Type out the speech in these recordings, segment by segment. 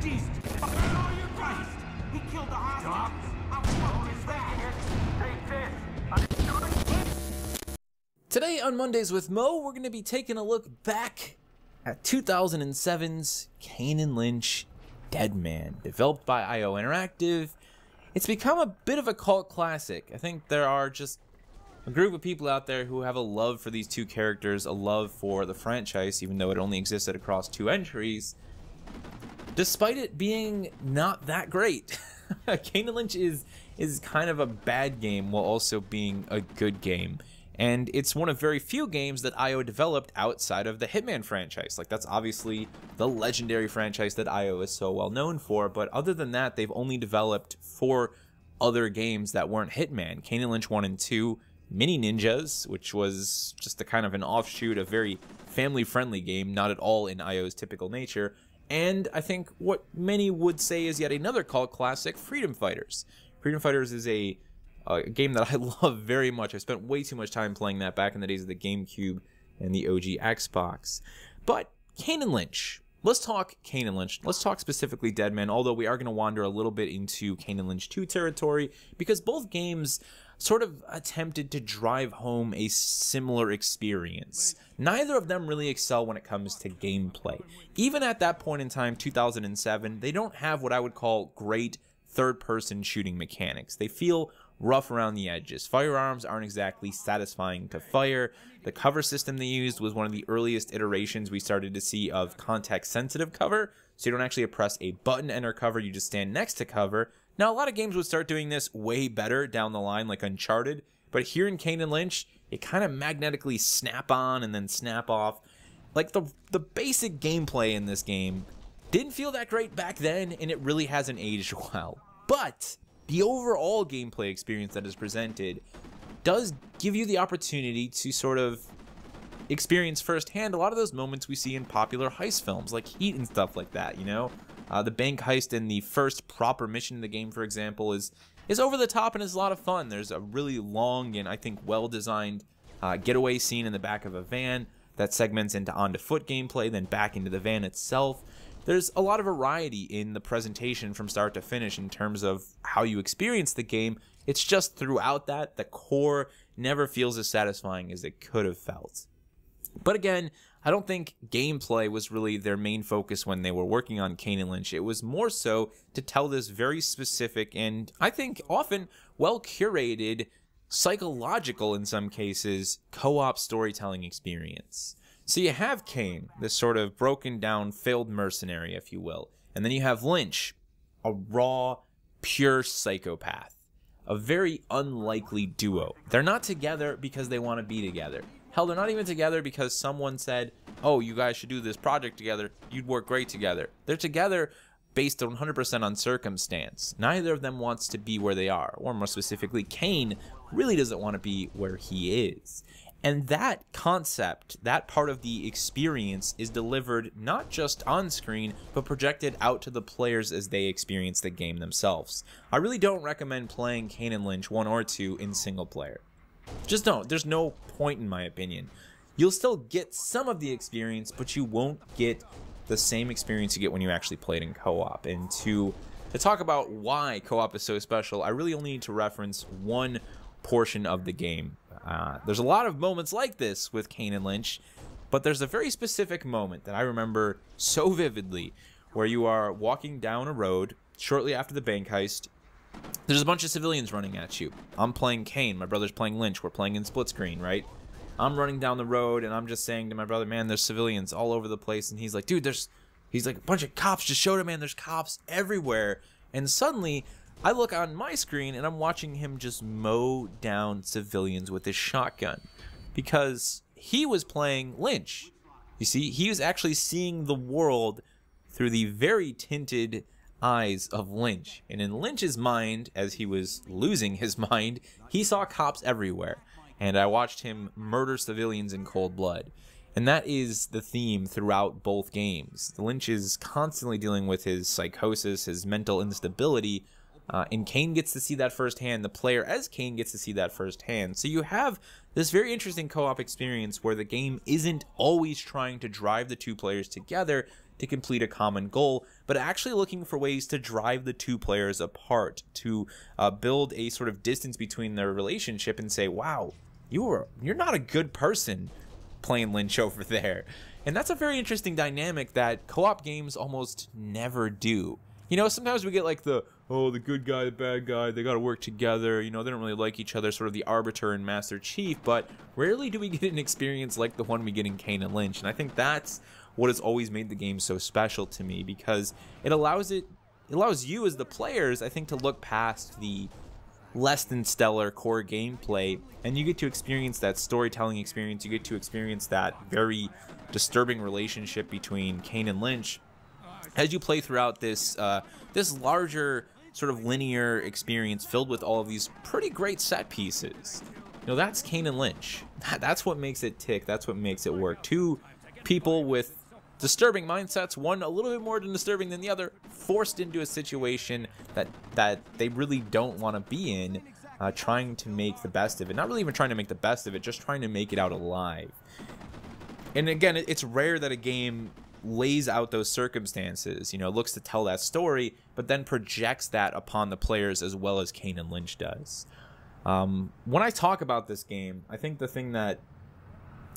Jesus Christ! He killed the hostages! How cool is that? Take this! Today on Mondays with Mo, we're going to be taking a look back at 2007's Kane and Lynch Dead Man, developed by IO Interactive. It's become a bit of a cult classic. I think there are just a group of people out there who have a love for these two characters, a love for the franchise, even though it only existed across 2 entries, despite it being not that great. Kane and Lynch is kind of a bad game while also being a good game. And it's one of very few games that IO developed outside of the Hitman franchise. Like, that's obviously the legendary franchise that IO is so well known for, but other than that, they've only developed 4 other games that weren't Hitman. Kane and Lynch 1 and 2, Mini Ninjas, which was just a kind of an offshoot, a very family-friendly game, not at all in IO's typical nature, and I think what many would say is yet another cult classic, Freedom Fighters. Freedom Fighters is a game that I love very much. I spent way too much time playing that back in the days of the GameCube and the OG Xbox. But Kane and Lynch. Let's talk Kane and Lynch. Let's talk specifically Dead Man, although we are going to wander a little bit into Kane and Lynch 2 territory, because both games sort of attempted to drive home a similar experience. Neither of them really excel when it comes to gameplay. Even at that point in time, 2007, they don't have what I would call great third-person shooting mechanics. They feel rough around the edges. Firearms aren't exactly satisfying to fire. The cover system they used was one of the earliest iterations we started to see of context-sensitive cover, so you don't actually press a button to enter cover, you just stand next to cover. Now, a lot of games would start doing this way better down the line, like Uncharted, but here in Kane and Lynch, it kind of magnetically snap on and then snap off. Like, the basic gameplay in this game didn't feel that great back then, and it really hasn't aged well. But the overall gameplay experience that is presented does give you the opportunity to sort of experience firsthand a lot of those moments we see in popular heist films, like Heat and stuff like that, you know? The bank heist in the first proper mission in the game, for example, is over the top and is a lot of fun. There's a really long and, I think, well-designed getaway scene in the back of a van that segments into on-to-foot gameplay, then back into the van itself. There's a lot of variety in the presentation from start to finish in terms of how you experience the game. It's just throughout that, the core never feels as satisfying as it could have felt. But again, I don't think gameplay was really their main focus when they were working on Kane and Lynch. It was more so to tell this very specific and, I think, often well-curated, psychological in some cases, co-op storytelling experience. So you have Kane, this sort of broken down, failed mercenary, if you will. And then you have Lynch, a raw, pure psychopath. A very unlikely duo. They're not together because they want to be together. Hell, they're not even together because someone said, oh, you guys should do this project together. You'd work great together. They're together based 100% on circumstance. Neither of them wants to be where they are. Or more specifically, Kane really doesn't want to be where he is. And that concept, that part of the experience is delivered not just on screen, but projected out to the players as they experience the game themselves. I really don't recommend playing Kane and Lynch 1 or 2 in single player. Just don't. There's no point in my opinion. You'll still get some of the experience, but you won't get the same experience you get when you actually played in co-op. And to talk about why co-op is so special, I really only need to reference one portion of the game. There's a lot of moments like this with Kane and Lynch, but there's a very specific moment that I remember so vividly where you are walking down a road shortly after the bank heist. There's a bunch of civilians running at you. I'm playing Kane, my brother's playing Lynch, we're playing in split screen, right? I'm running down the road and I'm just saying to my brother, man, there's civilians all over the place, and he's like, dude, he's like, a bunch of cops just showed him, man, there's cops everywhere. And suddenly I look on my screen and I'm watching him just mow down civilians with his shotgun because he was playing Lynch. You see, he was actually seeing the world through the very tinted eyes of Lynch. And in Lynch's mind, as he was losing his mind, he saw cops everywhere. And I watched him murder civilians in cold blood. And that is the theme throughout both games. Lynch is constantly dealing with his psychosis, his mental instability, and Kane gets to see that firsthand. The player as Kane gets to see that firsthand. So you have this very interesting co-op experience where the game isn't always trying to drive the two players together. to complete a common goal, but actually looking for ways to drive the two players apart, to build a sort of distance between their relationship and say, wow, you're not a good person playing Lynch over there. And that's a very interesting dynamic that co-op games almost never do. You know, sometimes we get like the good guy, the bad guy, they got to work together, you know, they don't really like each other, sort of the arbiter and master chief, but rarely do we get an experience like the one we get in Kane and Lynch. And I think that's what has always made the game so special to me, because it allows you as the players, I think, to look past the less than stellar core gameplay, and you get to experience that storytelling experience. You get to experience that very disturbing relationship between Kane and Lynch as you play throughout this this larger sort of linear experience filled with all of these pretty great set pieces. You know, that's Kane and Lynch. That's what makes it tick. That's what makes it work. Two people with disturbing mindsets, one a little bit more disturbing than the other, forced into a situation that they really don't want to be in, trying to make the best of it. Not really even trying to make the best of it, just trying to make it out alive. And again, it's rare that a game lays out those circumstances, you know, looks to tell that story, but then projects that upon the players as well as Kane and Lynch does. When I talk about this game, I think the thing that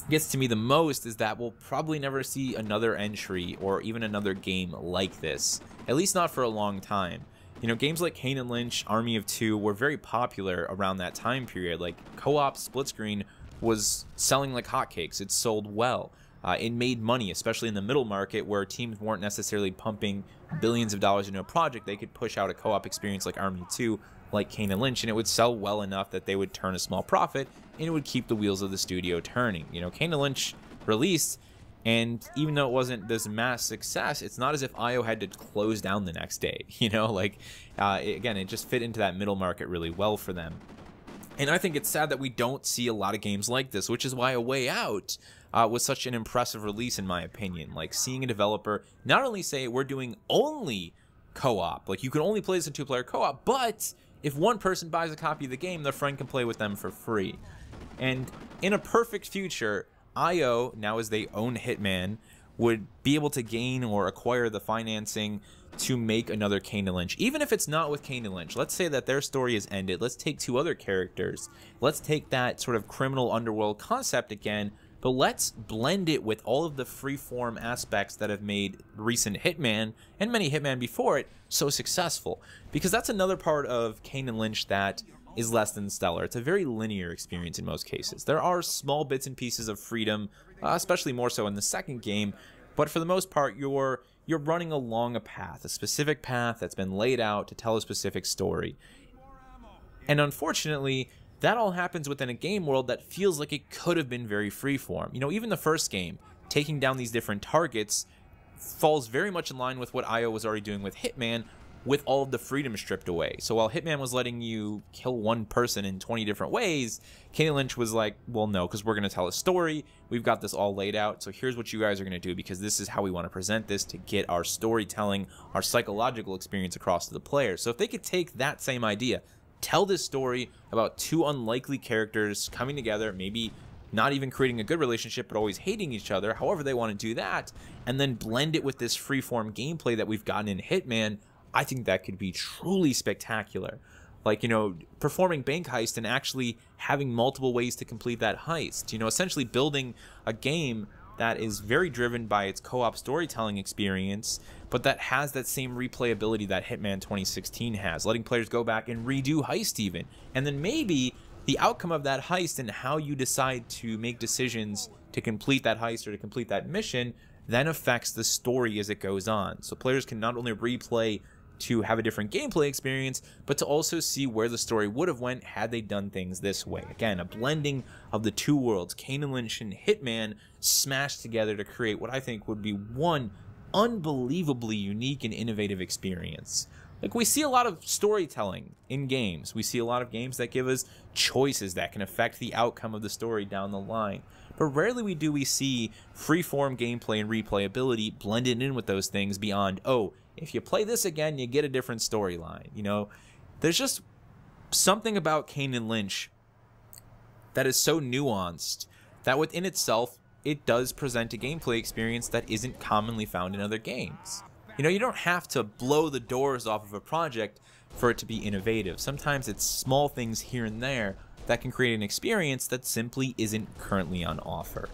gets to me the most is that we'll probably never see another entry or even another game like this, at least not for a long time. You know, games like Kane and Lynch, Army of Two were very popular around that time period. Like, co-op split screen was selling like hotcakes. It sold well. It made money, especially in the middle market where teams weren't necessarily pumping billions of dollars into a project. They could push out a co-op experience like Army 2, like Kane and Lynch, and it would sell well enough that they would turn a small profit, and it would keep the wheels of the studio turning. You know, Kane and Lynch released, and even though it wasn't this mass success, it's not as if IO had to close down the next day. You know, like, again, it just fit into that middle market really well for them. And I think it's sad that we don't see a lot of games like this, which is why A Way Out was such an impressive release, in my opinion. Like, seeing a developer not only say, we're doing only co-op, like you can only play this in two-player co-op, but if one person buys a copy of the game, their friend can play with them for free. And in a perfect future, IO, now as they own Hitman, would be able to gain or acquire the financing to make another Kane and Lynch. Even if it's not with Kane and Lynch, let's say that their story is ended. Let's take two other characters. Let's take that sort of criminal underworld concept again, but let's blend it with all of the freeform aspects that have made recent Hitman and many Hitman before it so successful. Because that's another part of Kane and Lynch that is less than stellar. It's a very linear experience in most cases. There are small bits and pieces of freedom, especially more so in the second game, but for the most part, you're running along a path, a specific path that's been laid out to tell a specific story. And unfortunately, that all happens within a game world that feels like it could have been very freeform. You know, even the first game, taking down these different targets, falls very much in line with what IO was already doing with Hitman, with all of the freedom stripped away. So while Hitman was letting you kill one person in 20 different ways, Kane and Lynch was like, well, no, because we're going to tell a story. We've got this all laid out. So here's what you guys are going to do, because this is how we want to present this to get our storytelling, our psychological experience across to the player. So if they could take that same idea, tell this story about two unlikely characters coming together, maybe not even creating a good relationship, but always hating each other, however they want to do that, and then blend it with this freeform gameplay that we've gotten in Hitman, I think that could be truly spectacular. Like, you know, performing bank heist and actually having multiple ways to complete that heist. You know, essentially building a game that is very driven by its co-op storytelling experience, but that has that same replayability that Hitman 2016 has, letting players go back and redo heist even. And then maybe the outcome of that heist and how you decide to make decisions to complete that heist or to complete that mission then affects the story as it goes on. So players can not only replay to have a different gameplay experience, but to also see where the story would have went had they done things this way. Again, a blending of the two worlds, Kane and Lynch and Hitman, smashed together to create what I think would be one unbelievably unique and innovative experience. Like, we see a lot of storytelling in games. We see a lot of games that give us choices that can affect the outcome of the story down the line. But rarely do we see freeform gameplay and replayability blended in with those things beyond, oh, if you play this again, you get a different storyline. You know, there's just something about Kane and Lynch that is so nuanced that within itself it does present a gameplay experience that isn't commonly found in other games. You know, you don't have to blow the doors off of a project for it to be innovative. Sometimes it's small things here and there that can create an experience that simply isn't currently on offer.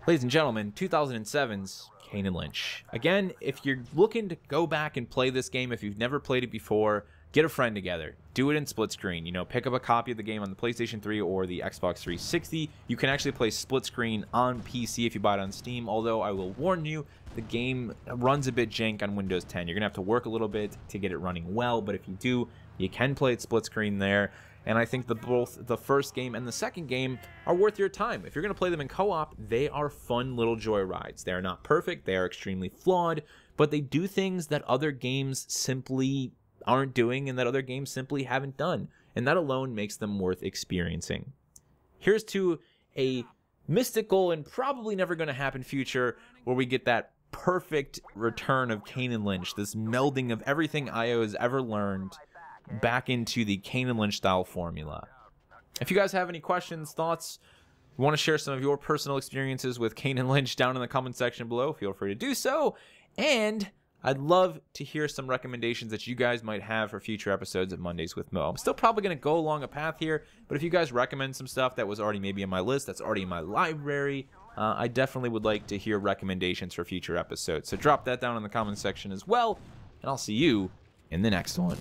Ladies and gentlemen, 2007's Kane and Lynch. Again, if you're looking to go back and play this game, if you've never played it before, get a friend together. Do it in split screen. You know, pick up a copy of the game on the PlayStation 3 or the Xbox 360. You can actually play split screen on PC if you buy it on Steam, although I will warn you, the game runs a bit jank on Windows 10. You're going to have to work a little bit to get it running well, but if you do, you can play it split screen there. And I think both the first game and the second game are worth your time. If you're going to play them in co-op, they are fun little joy rides. They are not perfect, they are extremely flawed, but they do things that other games simply aren't doing and that other games simply haven't done. And that alone makes them worth experiencing. Here's to a mystical and probably never going to happen future where we get that perfect return of Kane and Lynch, this melding of everything IO has ever learned back into the Kane and Lynch style formula. If you guys have any questions, thoughts, you want to share some of your personal experiences with Kane and Lynch down in the comment section below, feel free to do so. And I'd love to hear some recommendations that you guys might have for future episodes of Mondays with Mo. I'm still probably going to go along a path here, but if you guys recommend some stuff that was already maybe in my list, that's already in my library, I definitely would like to hear recommendations for future episodes. So drop that down in the comment section as well, and I'll see you in the next one.